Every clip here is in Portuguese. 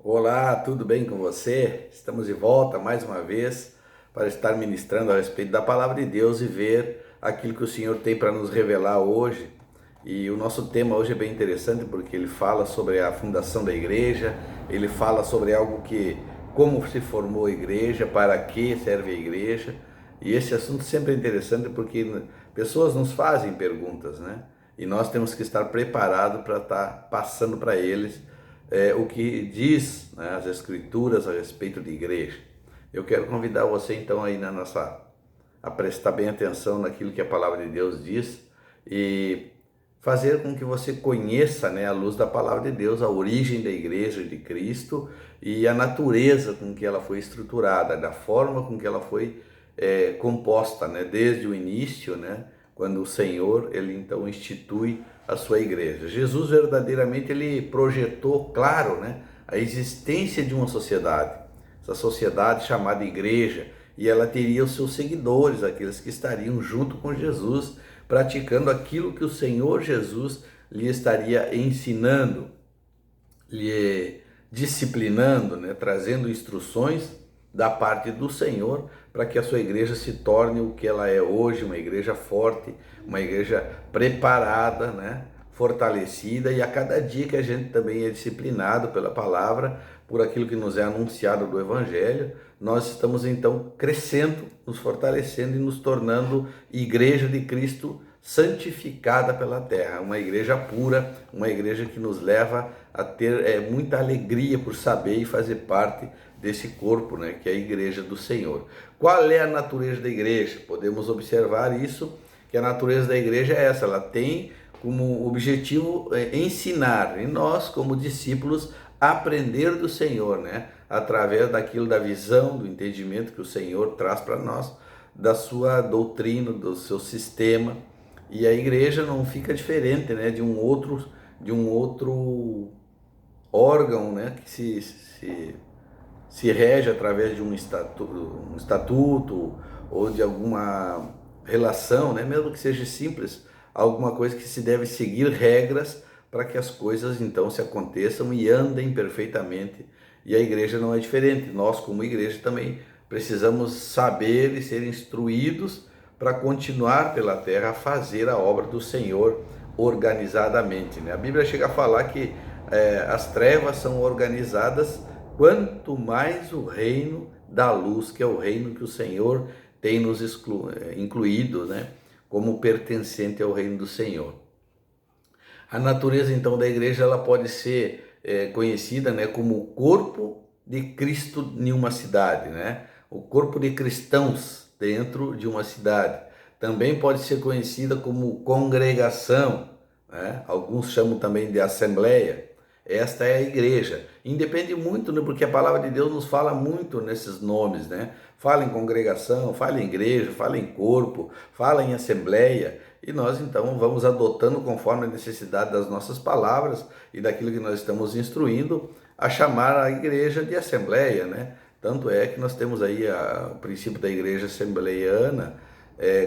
Olá, tudo bem com você? Estamos de volta mais uma vez para estar ministrando a respeito da palavra de Deus e ver aquilo que o Senhor tem para nos revelar hoje. E o nosso tema hoje é bem interessante porque ele fala sobre a fundação da igreja, ele fala sobre algo que, como se formou a igreja, para que serve a igreja. E esse assunto sempre é interessante porque pessoas nos fazem perguntas, né? E nós temos que estar preparados para estar passando para eles o que diz, né, as escrituras a respeito de igreja. Eu quero convidar você então aí a prestar bem atenção naquilo que a palavra de Deus diz e fazer com que você conheça, né, à luz da palavra de Deus, a origem da igreja de Cristo e a natureza com que ela foi estruturada, da forma com que ela foi composta, né, desde o início, né, quando o Senhor ele então institui a sua igreja. Jesus verdadeiramente ele projetou, claro, né, a existência de uma sociedade, essa sociedade chamada igreja, e ela teria os seus seguidores, aqueles que estariam junto com Jesus, praticando aquilo que o Senhor Jesus lhe estaria ensinando, lhe disciplinando, né, trazendo instruções da parte do Senhor para que a sua igreja se torne o que ela é hoje, uma igreja forte, uma igreja preparada, né, fortalecida, e a cada dia que a gente também é disciplinado pela palavra, por aquilo que nos é anunciado do Evangelho, nós estamos então crescendo, nos fortalecendo e nos tornando igreja de Cristo santificada pela terra, uma igreja pura, uma igreja que nos leva a ter muita alegria por saber e fazer parte desse corpo, né, que é a igreja do Senhor. Qual é a natureza da igreja? Podemos observar isso, que a natureza da igreja é essa, ela tem como objetivo ensinar, e nós, como discípulos, aprender do Senhor, né, através daquilo, da visão, do entendimento que o Senhor traz para nós, da sua doutrina, do seu sistema. E a igreja não fica diferente, né, de um outro órgão, né, que se rege através de um estatuto ou de alguma relação, né, mesmo que seja simples, alguma coisa que se deve seguir regras para que as coisas então se aconteçam e andem perfeitamente. E a igreja não é diferente. Nós, como igreja, também precisamos saber e ser instruídos para continuar pela terra a fazer a obra do Senhor organizadamente, né? A Bíblia chega a falar que as trevas são organizadas quanto mais o reino da luz, que é o reino que o Senhor tem nos incluído, né, como pertencente ao reino do Senhor. A natureza então da igreja ela pode ser conhecida, né, como o corpo de Cristo em uma cidade, né? O corpo de cristãos dentro de uma cidade. Também pode ser conhecida como congregação, né? Alguns chamam também de assembleia. Esta é a igreja. Independe muito, né? Porque a palavra de Deus nos fala muito nesses nomes, né? Fala em congregação, fala em igreja, fala em corpo, fala em assembleia. E nós então vamos adotando conforme a necessidade das nossas palavras e daquilo que nós estamos instruindo a chamar a igreja de assembleia, né? Tanto é que nós temos aí o princípio da igreja assembleiana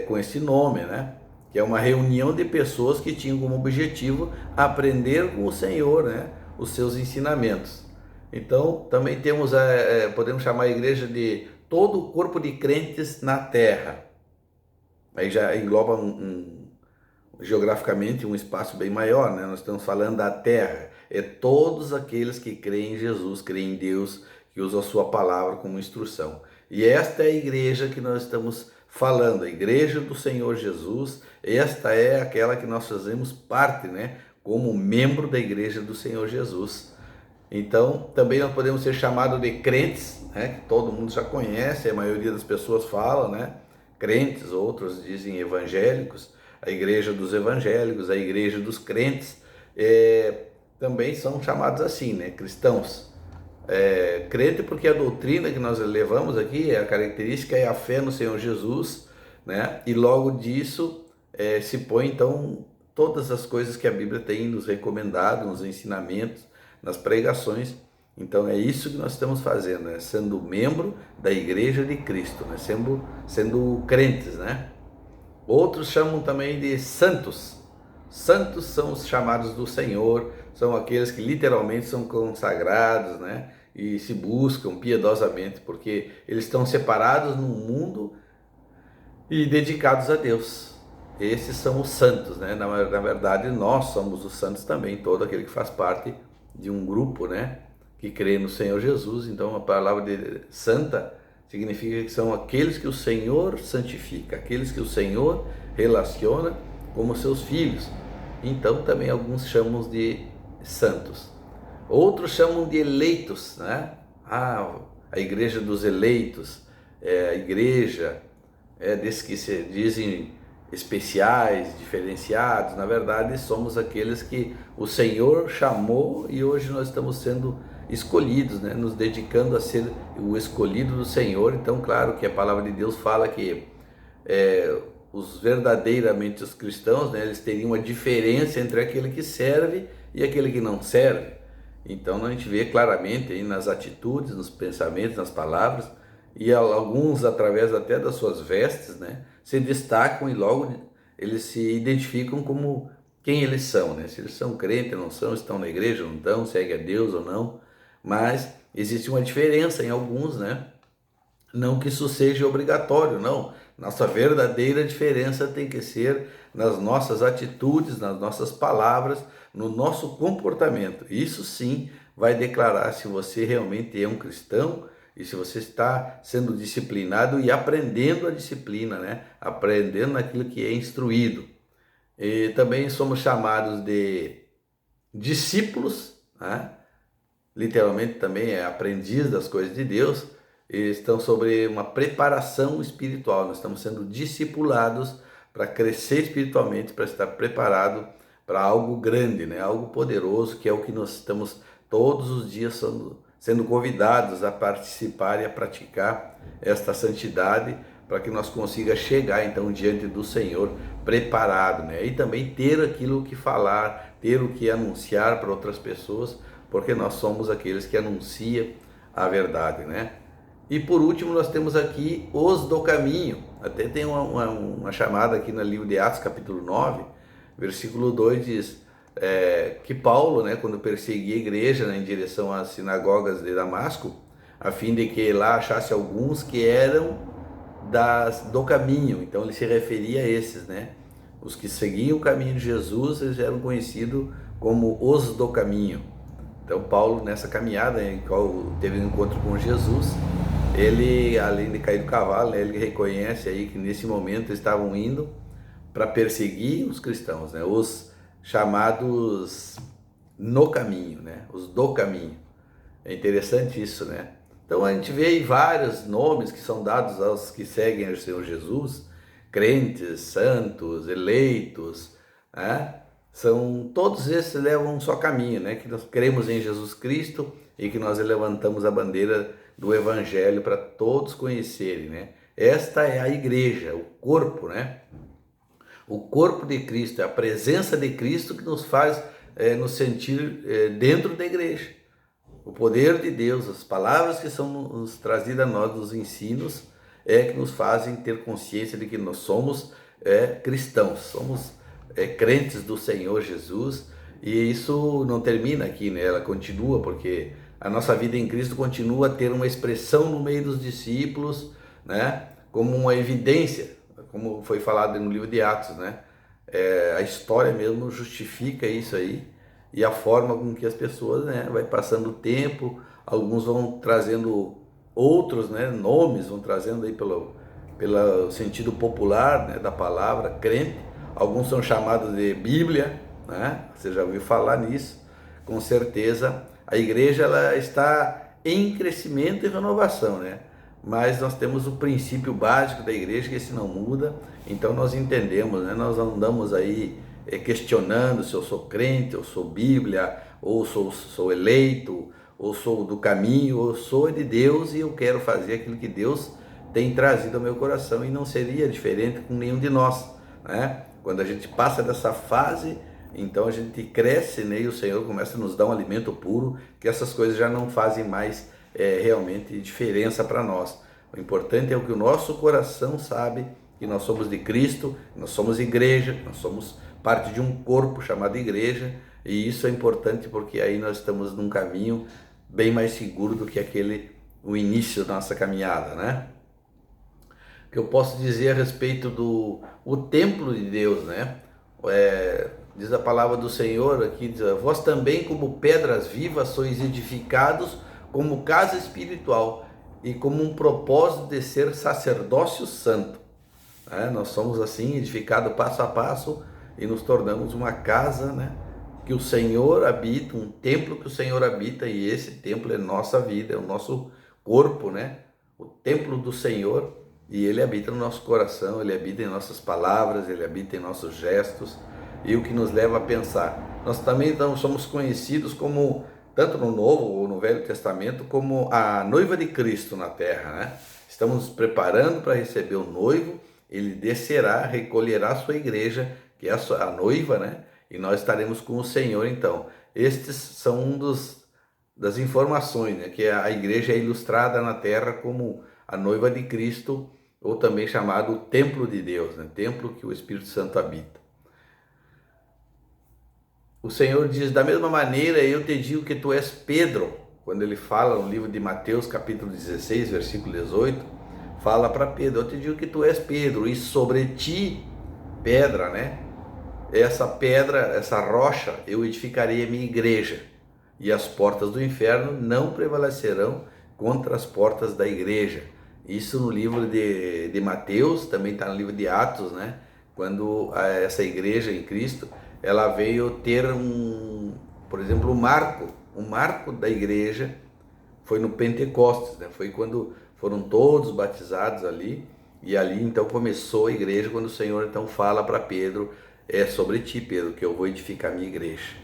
com esse nome, né? Que é uma reunião de pessoas que tinham como objetivo aprender com o Senhor, né, os seus ensinamentos. Então, também temos, podemos chamar a igreja de todo o corpo de crentes na terra. Aí já engloba geograficamente um espaço bem maior, né? Nós estamos falando da terra. É todos aqueles que creem em Jesus, creem em Deus, que usam a sua palavra como instrução. E esta é a igreja que nós estamos falando, a igreja do Senhor Jesus. Esta é aquela que nós fazemos parte, né, como membro da igreja do Senhor Jesus. Então, também nós podemos ser chamados de crentes, né, que todo mundo já conhece, a maioria das pessoas fala, né, crentes, outros dizem evangélicos, a igreja dos evangélicos, a igreja dos crentes, também são chamados assim, né, cristãos. Crente porque a doutrina que nós levamos aqui, a característica é a fé no Senhor Jesus, né? E logo disso se põe então todas as coisas que a Bíblia tem nos recomendado, nos ensinamentos, nas pregações. Então é isso que nós estamos fazendo, né? Sendo membro da igreja de Cristo, né? Sendo crentes, né? Outros chamam também de santos. Santos são os chamados do Senhor, são aqueles que literalmente são consagrados, né? e se buscam piedosamente, porque eles estão separados no mundo e dedicados a Deus. Esses são os santos, né? Na verdade, nós somos os santos também, todo aquele que faz parte de um grupo, né, que crê no Senhor Jesus. Então, a palavra de santa significa que são aqueles que o Senhor santifica, aqueles que o Senhor relaciona como seus filhos. Então, também alguns chamam de santos. Outros chamam de eleitos, né? A igreja dos eleitos, a igreja desses que se dizem especiais, diferenciados. Na verdade, somos aqueles que o Senhor chamou e hoje nós estamos sendo escolhidos, né? Nos dedicando a ser o escolhido do Senhor. Então, claro que a palavra de Deus fala que os verdadeiramente os cristãos, né, eles teriam uma diferença entre aquele que serve e aquele que não serve. Então a gente vê claramente aí nas atitudes, nos pensamentos, nas palavras, e alguns através até das suas vestes, né, se destacam e logo eles se identificam como quem eles são, né? Se eles são crentes ou não são, estão na igreja ou não estão, seguem a Deus ou não, mas existe uma diferença em alguns, né? Não que isso seja obrigatório, não. Nossa verdadeira diferença tem que ser nas nossas atitudes, nas nossas palavras, no nosso comportamento. Isso sim vai declarar se você realmente é um cristão e se você está sendo disciplinado e aprendendo a disciplina, né? Aprendendo aquilo que é instruído. E também somos chamados de discípulos, né? Literalmente também é aprendiz das coisas de Deus. Estão sobre uma preparação espiritual. Nós estamos sendo discipulados para crescer espiritualmente, para estar preparado para algo grande, né? Algo poderoso, que é o que nós estamos todos os dias sendo convidados a participar e a praticar esta santidade, para que nós consiga chegar então diante do Senhor preparado, né? E também ter aquilo que falar, ter o que anunciar para outras pessoas, porque nós somos aqueles que anunciam a verdade, né? E por último nós temos aqui os do caminho. Até tem uma chamada aqui no livro de Atos, capítulo 9, versículo 2 diz que Paulo, né, quando perseguia a igreja, né, em direção às sinagogas de Damasco, a fim de que lá achasse alguns que eram do caminho. Então ele se referia a esses, né? Os que seguiam o caminho de Jesus, eles eram conhecidos como os do caminho. Então Paulo, nessa caminhada em qual teve um encontro com Jesus, ele, além de cair do cavalo, né, ele reconhece aí que nesse momento estavam indo para perseguir os cristãos, né, os chamados no caminho, né, os do caminho. É interessante isso, né? Então a gente vê aí vários nomes que são dados aos que seguem o Senhor Jesus, crentes, santos, eleitos, né? Todos esses levam um só caminho, né? Que nós cremos em Jesus Cristo e que nós levantamos a bandeira do Evangelho para todos conhecerem, né? Esta é a igreja, o corpo, né? O corpo de Cristo, é a presença de Cristo que nos faz nos sentir dentro da igreja. O poder de Deus, as palavras que são nos trazidas a nós, dos ensinos, que nos fazem ter consciência de que nós somos cristãos, somos crentes do Senhor Jesus. E isso não termina aqui, né? Ela continua, porque a nossa vida em Cristo continua a ter uma expressão no meio dos discípulos, né? Como uma evidência, como foi falado no livro de Atos, né? A história mesmo justifica isso aí, e a forma com que as pessoas, né, vai passando o tempo, alguns vão trazendo outros, né, nomes, vão trazendo aí pelo sentido popular, né, da palavra crente. Alguns são chamados de Bíblia, né? Você já ouviu falar nisso? Com certeza a igreja ela está em crescimento e renovação, né? Mas nós temos o princípio básico da igreja, que esse não muda. Então nós entendemos, né? Nós andamos aí questionando se eu sou crente, ou sou Bíblia, ou sou eleito, ou sou do caminho, ou sou de Deus e eu quero fazer aquilo que Deus tem trazido ao meu coração, e não seria diferente com nenhum de nós, né? Quando a gente passa dessa fase, então a gente cresce, né? E o Senhor começa a nos dar um alimento puro, que essas coisas já não fazem mais realmente diferença para nós. O importante é o que o nosso coração sabe, que nós somos de Cristo, nós somos igreja, nós somos parte de um corpo chamado igreja, e isso é importante porque aí nós estamos num caminho bem mais seguro do que o início da nossa caminhada, né? O que eu posso dizer a respeito o templo de Deus, né? Diz a palavra do Senhor aqui, diz, vós também como pedras vivas sois edificados como casa espiritual e como um propósito de ser sacerdócio santo. Nós somos assim edificados passo a passo e nos tornamos uma casa, né, que o Senhor habita, um templo que o Senhor habita, e esse templo é nossa vida, é o nosso corpo, né? O templo do Senhor, e Ele habita no nosso coração, Ele habita em nossas palavras, Ele habita em nossos gestos, e o que nos leva a pensar. Nós também então somos conhecidos como, tanto no Novo ou no Velho Testamento, como a noiva de Cristo na terra, né? Estamos nos preparando para receber o noivo. Ele descerá, recolherá a sua igreja, que é a noiva, né? E nós estaremos com o Senhor, então. Estes são das informações, né? Que a igreja é ilustrada na terra como a noiva de Cristo, ou também chamado o templo de Deus, né? Templo que o Espírito Santo habita. O Senhor diz, da mesma maneira, eu te digo que tu és Pedro. Quando ele fala no livro de Mateus, capítulo 16, versículo 18, fala para Pedro, eu te digo que tu és Pedro, e sobre ti, pedra, né? Essa pedra, essa rocha, eu edificarei a minha igreja, e as portas do inferno não prevalecerão contra as portas da igreja. Isso no livro de Mateus, também está no livro de Atos, né? Quando essa igreja em Cristo, ela veio ter por exemplo, o marco da igreja foi no Pentecostes, né? Foi quando foram todos batizados ali, e ali então começou a igreja, quando o Senhor então fala para Pedro, é sobre ti, Pedro, que eu vou edificar a minha igreja,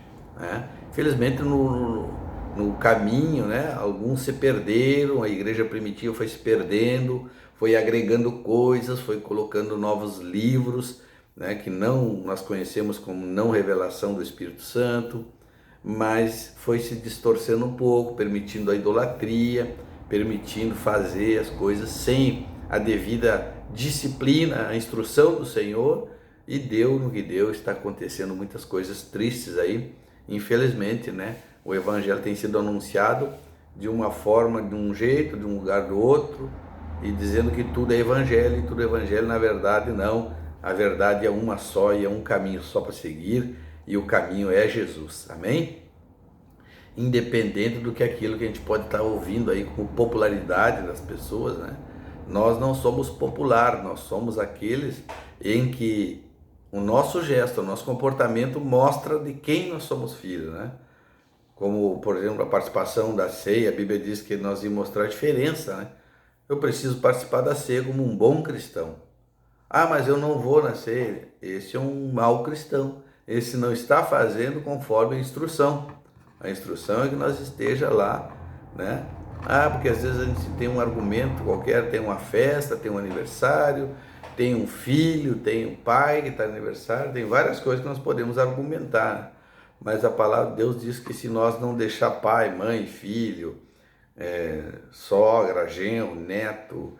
né? Infelizmente no caminho, né, alguns se perderam, a igreja primitiva foi se perdendo, foi agregando coisas, foi colocando novos livros, né, que nós conhecemos como não revelação do Espírito Santo, mas foi se distorcendo um pouco, permitindo a idolatria, permitindo fazer as coisas sem a devida disciplina, a instrução do Senhor, e deu no que deu. Está acontecendo muitas coisas tristes aí, infelizmente, né? O evangelho tem sido anunciado de uma forma, de um jeito, de um lugar do outro, e dizendo que tudo é evangelho, e tudo é evangelho. Na verdade não, a verdade é uma só, e é um caminho só para seguir, e o caminho é Jesus, amém? Independente do que aquilo que a gente pode estar ouvindo aí como popularidade das pessoas, né? Nós não somos popular, nós somos aqueles em que o nosso gesto, o nosso comportamento mostra de quem nós somos filhos, né? Como, por exemplo, a participação da ceia, a Bíblia diz que nós íamos mostrar a diferença, né? Eu preciso participar da ceia como um bom cristão. Ah, mas eu não vou na ceia. Esse é um mau cristão. Esse não está fazendo conforme a instrução. A instrução é que nós esteja lá, né? Ah, porque às vezes a gente tem um argumento qualquer, tem uma festa, tem um aniversário, tem um filho, tem um pai que está no aniversário, tem várias coisas que nós podemos argumentar. Mas a palavra de Deus diz que se nós não deixar pai, mãe, filho, sogra, genro, neto,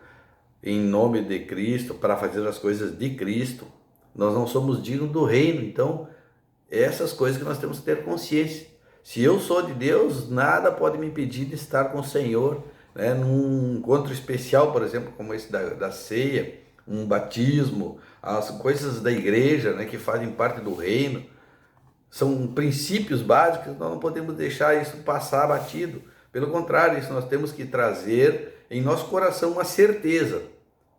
em nome de Cristo, para fazer as coisas de Cristo, nós não somos dignos do reino. Então, essas coisas que nós temos que ter consciência. Se eu sou de Deus, nada pode me impedir de estar com o Senhor, né? Num encontro especial, por exemplo, como esse da ceia, um batismo, as coisas da igreja, né, que fazem parte do reino, são princípios básicos, nós não podemos deixar isso passar batido. Pelo contrário, isso nós temos que trazer em nosso coração uma certeza.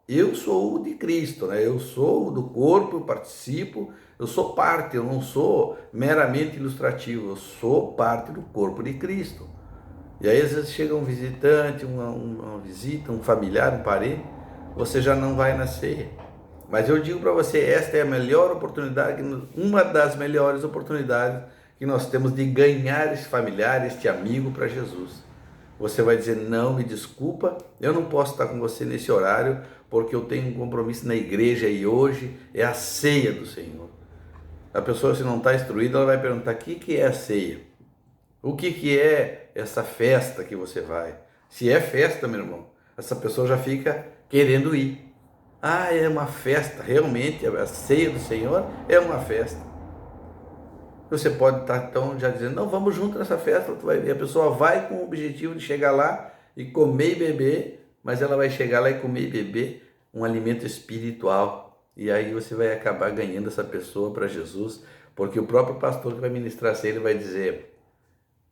Eu sou de Cristo, né? Eu sou do corpo, eu participo, eu sou parte, eu não sou meramente ilustrativo, eu sou parte do corpo de Cristo. E aí às vezes chega um visitante, uma visita, um familiar, um parente, você já não vai na ceia. Mas eu digo para você, esta é a melhor oportunidade, uma das melhores oportunidades que nós temos de ganhar esse familiar, este amigo para Jesus. Você vai dizer, não, me desculpa, eu não posso estar com você nesse horário, porque eu tenho um compromisso na igreja e hoje é a ceia do Senhor. A pessoa, se não está instruída, ela vai perguntar, o que é a ceia? O que é essa festa que você vai? Se é festa, meu irmão, essa pessoa já fica querendo ir. Ah, é uma festa, realmente, a ceia do Senhor é uma festa. Você pode estar então já dizendo, não, vamos junto nessa festa, tu vai ver. A pessoa vai com o objetivo de chegar lá e comer e beber, mas ela vai chegar lá e comer e beber um alimento espiritual. E aí você vai acabar ganhando essa pessoa para Jesus, porque o próprio pastor que vai ministrar a ceia, ele vai dizer,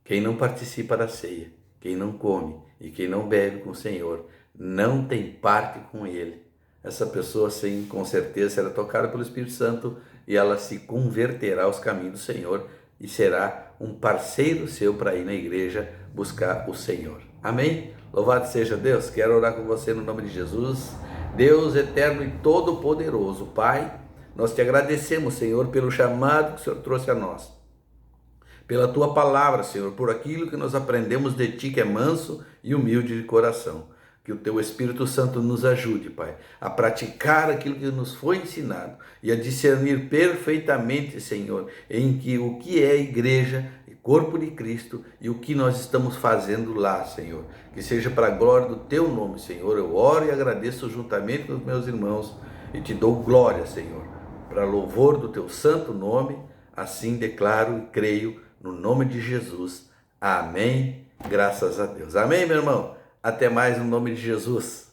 quem não participa da ceia, quem não come e quem não bebe com o Senhor, não tem parte com Ele. Essa pessoa, sim, com certeza, será tocada pelo Espírito Santo e ela se converterá aos caminhos do Senhor e será um parceiro seu para ir na igreja buscar o Senhor. Amém? Louvado seja Deus. Quero orar com você no nome de Jesus. Deus eterno e todo-poderoso, Pai, nós te agradecemos, Senhor, pelo chamado que o Senhor trouxe a nós, pela tua palavra, Senhor, por aquilo que nós aprendemos de ti, que é manso e humilde de coração. Que o teu Espírito Santo nos ajude, Pai, a praticar aquilo que nos foi ensinado e a discernir perfeitamente, Senhor, em que o que é igreja, corpo de Cristo e o que nós estamos fazendo lá, Senhor. Que seja para a glória do teu nome, Senhor. Eu oro e agradeço juntamente com os meus irmãos e te dou glória, Senhor, para louvor do teu santo nome. Assim declaro e creio no nome de Jesus. Amém. Graças a Deus. Amém, meu irmão. Até mais no nome de Jesus.